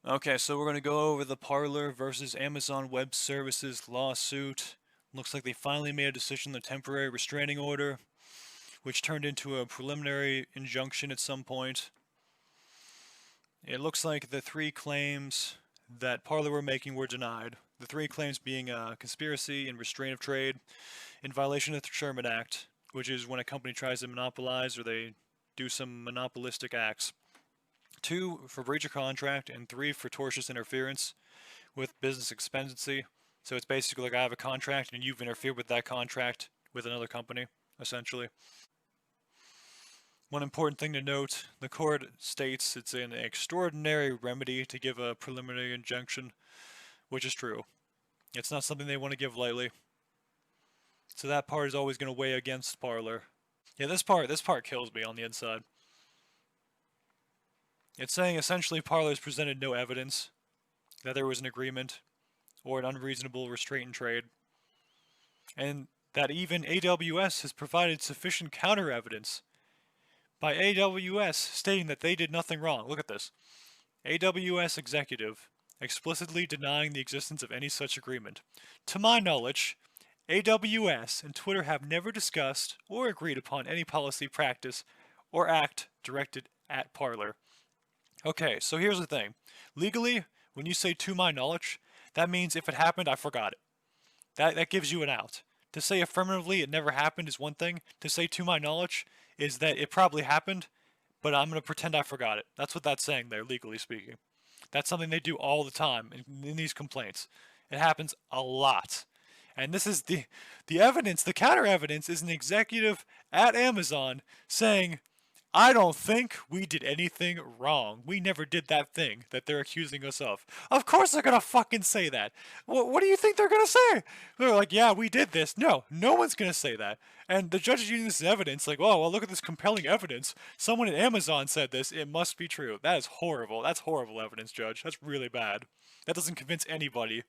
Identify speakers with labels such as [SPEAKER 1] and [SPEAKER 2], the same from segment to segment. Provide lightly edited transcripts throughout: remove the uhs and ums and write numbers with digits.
[SPEAKER 1] Okay, so we're going to go over the Parler versus Amazon Web Services lawsuit. Looks like they finally made a decision on the temporary restraining order, which turned into a preliminary injunction at some point. It looks like the three claims that Parler were making were denied. The three claims being conspiracy and restraint of trade in violation of the Sherman Act, which is when a company tries to monopolize or they do some monopolistic acts. 2 for breach of contract, and 3 for tortious interference with business expectancy. So it's basically like I have a contract and you've interfered with that contract with another company, essentially. One important thing to note, the court states it's an extraordinary remedy to give a preliminary injunction, which is true. It's not something they want to give lightly. So that part is always going to weigh against Parler. Yeah, this part kills me on the inside. It's saying essentially Parler's presented no evidence that there was an agreement or an unreasonable restraint in trade, and that even AWS has provided sufficient counter evidence by AWS stating that they did nothing wrong. Look at this. AWS executive explicitly denying the existence of any such agreement. To my knowledge, AWS and Twitter have never discussed or agreed upon any policy, practice, or act directed at Parler. Okay, so here's the thing. Legally, when you say to my knowledge, that means if it happened, I forgot it. That gives you an out. To say affirmatively it never happened is one thing. To say to my knowledge is that it probably happened, but I'm going to pretend I forgot it. That's what that's saying there, legally speaking. That's something they do all the time in these complaints. It happens a lot. And this is the evidence, the counter evidence is an executive at Amazon saying, I don't think we did anything wrong. We never did that thing that they're accusing us of. Of course they're gonna fucking say that. What do you think they're gonna say? They're like, yeah, we did this. No, no one's gonna say that. And the judge is using this as evidence, like, oh, well, look at this compelling evidence. Someone at Amazon said this. It must be true. That is horrible. That's horrible evidence, Judge. That's really bad. That doesn't convince anybody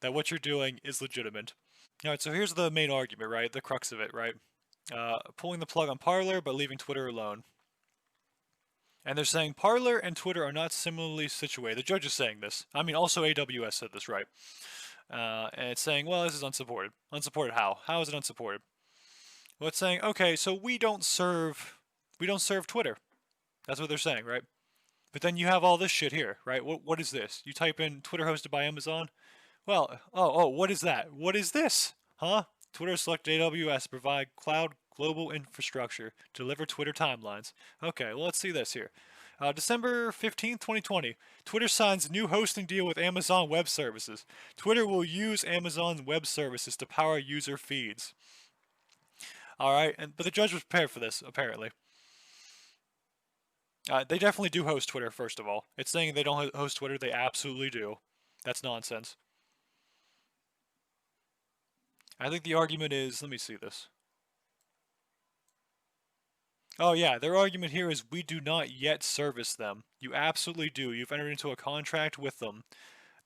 [SPEAKER 1] that what you're doing is legitimate. All right, so here's the main argument, right? The crux of it, right? Pulling the plug on Parler, but leaving Twitter alone. And they're saying Parler and Twitter are not similarly situated. The judge is saying this. I mean, also AWS said this, right? And it's saying, well, this is unsupported. Unsupported how? How is it unsupported? Well, it's saying, okay, so we don't serve Twitter. That's what they're saying, right? But then you have all this shit here, right? What is this? You type in Twitter hosted by Amazon. Well, what is that? What is this? Huh? Twitter selected AWS to provide cloud global infrastructure to deliver Twitter timelines. Okay, well, let's see this here. December 15th, 2020, Twitter signs new hosting deal with Amazon Web Services. Twitter will use Amazon's web services to power user feeds. All right, but the judge was prepared for this, apparently. They definitely do host Twitter, first of all. It's saying they don't host Twitter. They absolutely do. That's nonsense. I think the argument is, let me see this. Oh yeah, their argument here is we do not yet service them. You absolutely do. You've entered into a contract with them.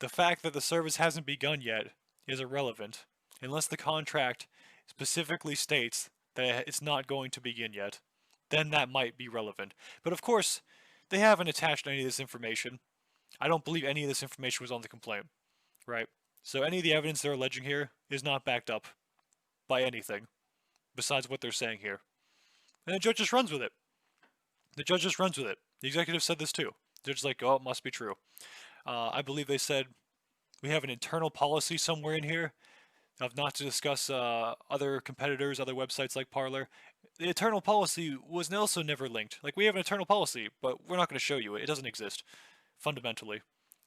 [SPEAKER 1] The fact that the service hasn't begun yet is irrelevant, unless the contract specifically states that it's not going to begin yet. Then that might be relevant. But of course, they haven't attached any of this information. I don't believe any of this information was on the complaint, right? So any of the evidence they're alleging here is not backed up by anything besides what they're saying here. And the judge just runs with it. The judge just runs with it. The executive said this too. They're just like, oh, it must be true. I believe they said we have an internal policy somewhere in here of not to discuss other competitors, other websites like Parler. The internal policy was also never linked. Like, we have an internal policy, but we're not going to show you it. It doesn't exist, fundamentally.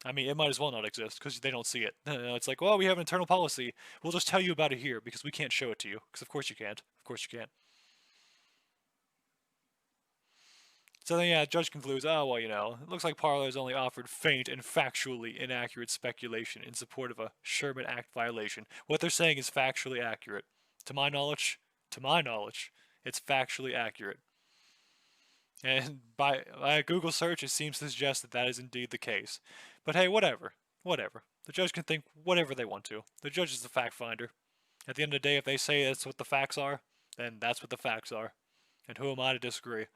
[SPEAKER 1] I mean, it might as well not exist because they don't see it. It's like, well, we have an internal policy. We'll just tell you about it here because we can't show it to you. Because of course you can't. Of course you can't. So then, yeah, the judge concludes, oh, well, it looks like Parler has only offered faint and factually inaccurate speculation in support of a Sherman Act violation. What they're saying is factually accurate. To my knowledge, it's factually accurate. And by a Google search, it seems to suggest that that is indeed the case. But hey, whatever. Whatever. The judge can think whatever they want to. The judge is the fact finder. At the end of the day, if they say that's what the facts are, then that's what the facts are. And who am I to disagree?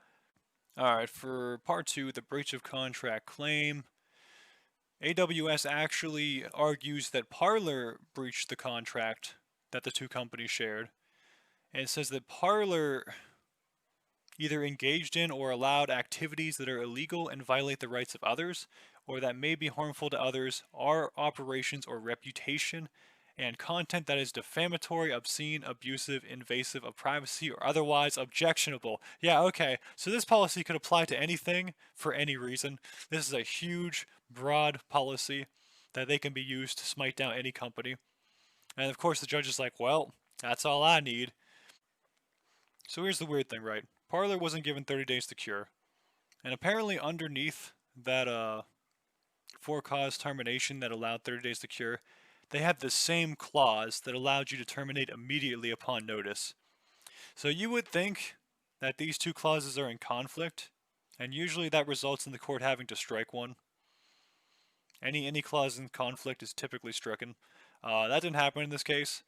[SPEAKER 1] Alright, for part 2, the breach of contract claim. AWS actually argues that Parler breached the contract that the two companies shared. And it says that Parler either engaged in or allowed activities that are illegal and violate the rights of others, or that may be harmful to others, are operations or reputation, and content that is defamatory, obscene, abusive, invasive of privacy, or otherwise objectionable. Yeah, okay, so this policy could apply to anything for any reason. This is a huge, broad policy that they can be used to smite down any company. And of course, the judge is like, well, that's all I need. So here's the weird thing, right? Parler wasn't given 30 days to cure. And apparently underneath that for cause termination that allowed 30 days to cure, they had the same clause that allowed you to terminate immediately upon notice. So you would think that these two clauses are in conflict, and usually that results in the court having to strike one. Any clause in conflict is typically stricken. That didn't happen in this case.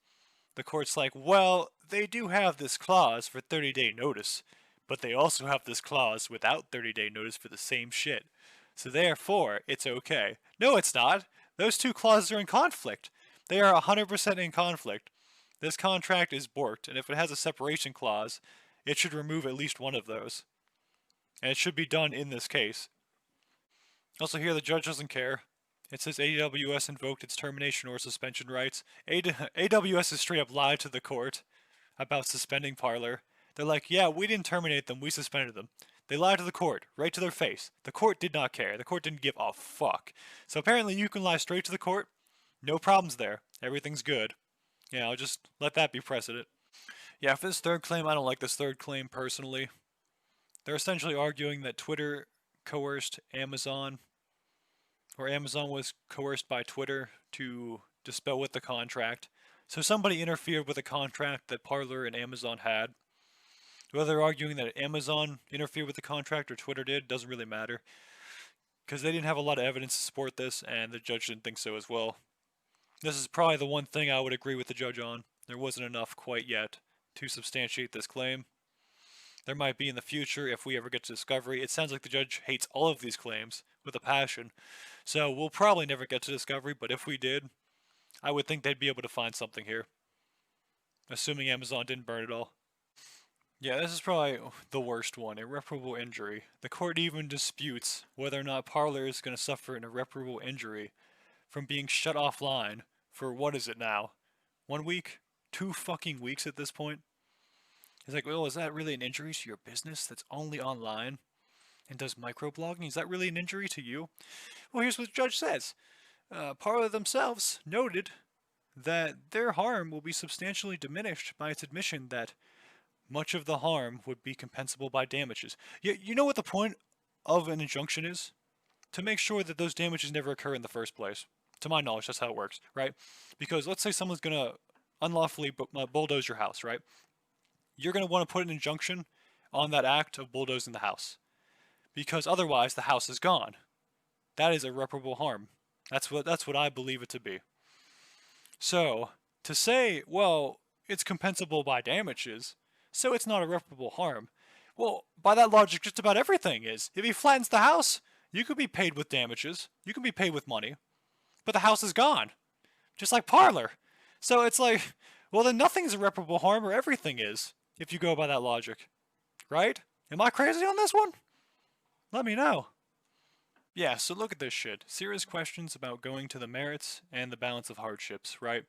[SPEAKER 1] The court's like, well, they do have this clause for 30-day notice, but they also have this clause without 30-day notice for the same shit. So therefore, it's okay. No, it's not. Those two clauses are in conflict. They are 100% in conflict. This contract is borked, and if it has a separation clause, it should remove at least one of those. And it should be done in this case. Also here, the judge doesn't care. It says AWS invoked its termination or suspension rights. AWS has straight up lied to the court about suspending Parler. They're like, yeah, we didn't terminate them, we suspended them. They lied to the court, right to their face. The court did not care. The court didn't give a fuck. So apparently you can lie straight to the court. No problems there. Everything's good. Yeah, I'll just let that be precedent. Yeah, for this third claim, I don't like this third claim personally. They're essentially arguing that Twitter coerced Amazon, or Amazon was coerced by Twitter to dispel with the contract. So somebody interfered with a contract that Parler and Amazon had. Whether they're arguing that Amazon interfered with the contract or Twitter did, doesn't really matter. Because they didn't have a lot of evidence to support this, and the judge didn't think so as well. This is probably the one thing I would agree with the judge on. There wasn't enough quite yet to substantiate this claim. There might be in the future if we ever get to discovery. It sounds like the judge hates all of these claims with a passion. So we'll probably never get to discovery, but if we did, I would think they'd be able to find something here. Assuming Amazon didn't burn it all. Yeah, this is probably the worst one, irreparable injury. The court even disputes whether or not Parler is going to suffer an irreparable injury from being shut offline for, what is it now? 1 week? 2 fucking weeks at this point? He's like, well, is that really an injury to your business that's only online and does microblogging? Is that really an injury to you? Well, here's what the judge says. Parler themselves noted that their harm will be substantially diminished by its admission that much of the harm would be compensable by damages. You know what the point of an injunction is? To make sure that those damages never occur in the first place. To my knowledge, that's how it works, right? Because let's say someone's going to unlawfully bulldoze your house, right? You're going to want to put an injunction on that act of bulldozing the house. Because otherwise, the house is gone. That is irreparable harm. That's what I believe it to be. So, to say, well, it's compensable by damages, so it's not irreparable harm. Well, by that logic, just about everything is. If he flattens the house, you could be paid with damages. You can be paid with money. But the house is gone. Just like Parler. So it's like, well, then nothing's irreparable harm or everything is, if you go by that logic. Right? Am I crazy on this one? Let me know. Yeah, so look at this shit. Serious questions about going to the merits and the balance of hardships, right?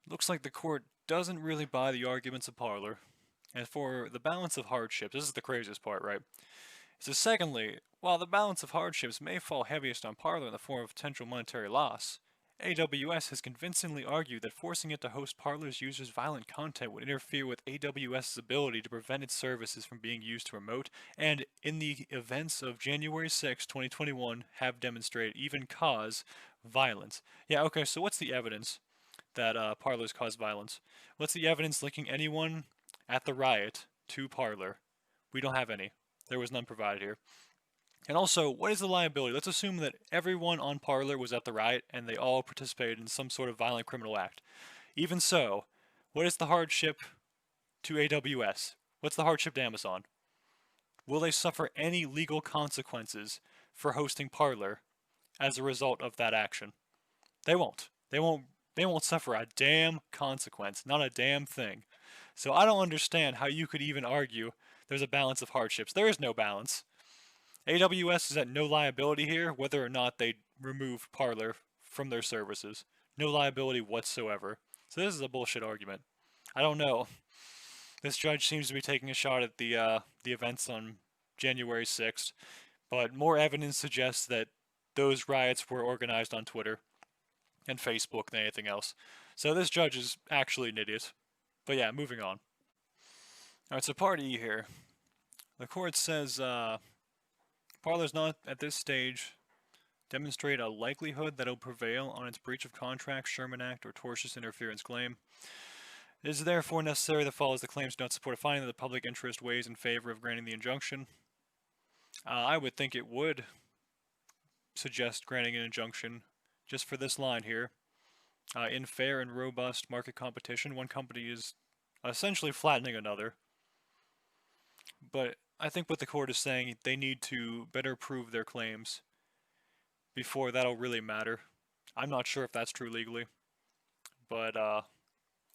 [SPEAKER 1] Looks like the court doesn't really buy the arguments of Parler. And for the balance of hardships, this is the craziest part, right? So secondly, while the balance of hardships may fall heaviest on Parler in the form of potential monetary loss, AWS has convincingly argued that forcing it to host Parler's users' violent content would interfere with AWS's ability to prevent its services from being used to promote, and in the events of January 6, 2021, have demonstrated even cause violence. Yeah, okay, so what's the evidence that Parler's caused violence? What's the evidence linking anyone at the riot to Parler? We don't have any. There was none provided here. And also, what is the liability? Let's assume that everyone on Parler was at the riot and they all participated in some sort of violent criminal act. Even so, what is the hardship to AWS? What's the hardship to Amazon? Will they suffer any legal consequences for hosting Parler as a result of that action. They won't. They won't suffer a damn consequence, not a damn thing. So I don't understand how you could even argue there's a balance of hardships. There is no balance. AWS is at no liability here, whether or not they remove Parler from their services. No liability whatsoever. So this is a bullshit argument. I don't know. This judge seems to be taking a shot at the events on January 6th, but more evidence suggests that those riots were organized on Twitter and Facebook than anything else. So this judge is actually an idiot. But yeah, moving on. Alright, so part E here. The court says Parler's not at this stage demonstrate a likelihood that it'll prevail on its breach of contract, Sherman Act, or tortious interference claim. It is therefore necessary that follows the claims do not support a finding that the public interest weighs in favor of granting the injunction. I would think it would suggest granting an injunction just for this line here. In fair and robust market competition, one company is essentially flattening another. But I think what the court is saying, they need to better prove their claims before that'll really matter. I'm not sure if that's true legally, but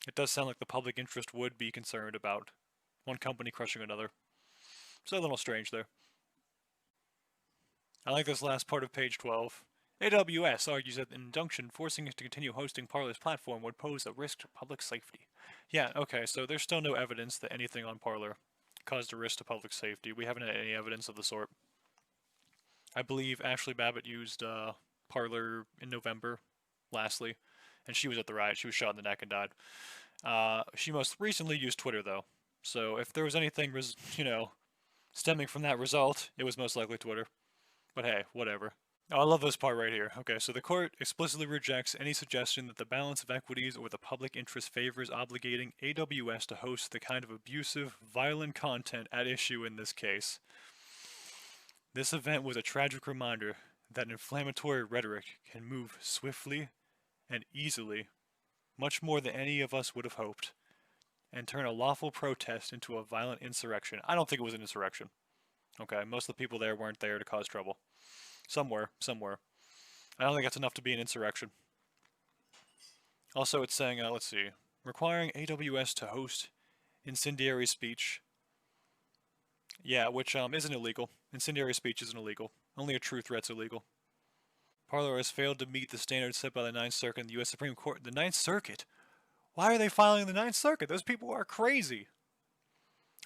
[SPEAKER 1] it does sound like the public interest would be concerned about one company crushing another. So a little strange there. I like this last part of page 12. AWS argues that an injunction forcing it to continue hosting Parler's platform would pose a risk to public safety. Yeah, okay, so there's still no evidence that anything on Parler caused a risk to public safety. We haven't had any evidence of the sort. I believe Ashley Babbitt used Parler in November, lastly, and she was at the riot. She was shot in the neck and died. She most recently used Twitter, though. So if there was anything, stemming from that result, it was most likely Twitter. But hey, whatever. Oh, I love this part right here. Okay, so the court explicitly rejects any suggestion that the balance of equities or the public interest favors obligating AWS to host the kind of abusive, violent content at issue in this case. This event was a tragic reminder that inflammatory rhetoric can move swiftly and easily, much more than any of us would have hoped, and turn a lawful protest into a violent insurrection. I don't think it was an insurrection. Okay, most of the people there weren't there to cause trouble. Somewhere. I don't think that's enough to be an insurrection. Also, it's saying, let's see, requiring AWS to host incendiary speech. Yeah, which isn't illegal. Incendiary speech isn't illegal. Only a true threat's illegal. Parler has failed to meet the standards set by the Ninth Circuit and the U.S. Supreme Court. The Ninth Circuit? Why are they filing the Ninth Circuit? Those people are crazy.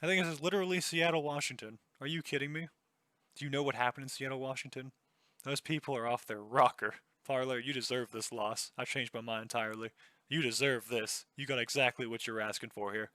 [SPEAKER 1] I think this is literally Seattle, Washington. Are you kidding me? Do you know what happened in Seattle, Washington? Those people are off their rocker. Parler, you deserve this loss. I've changed my mind entirely. You deserve this. You got exactly what you're asking for here.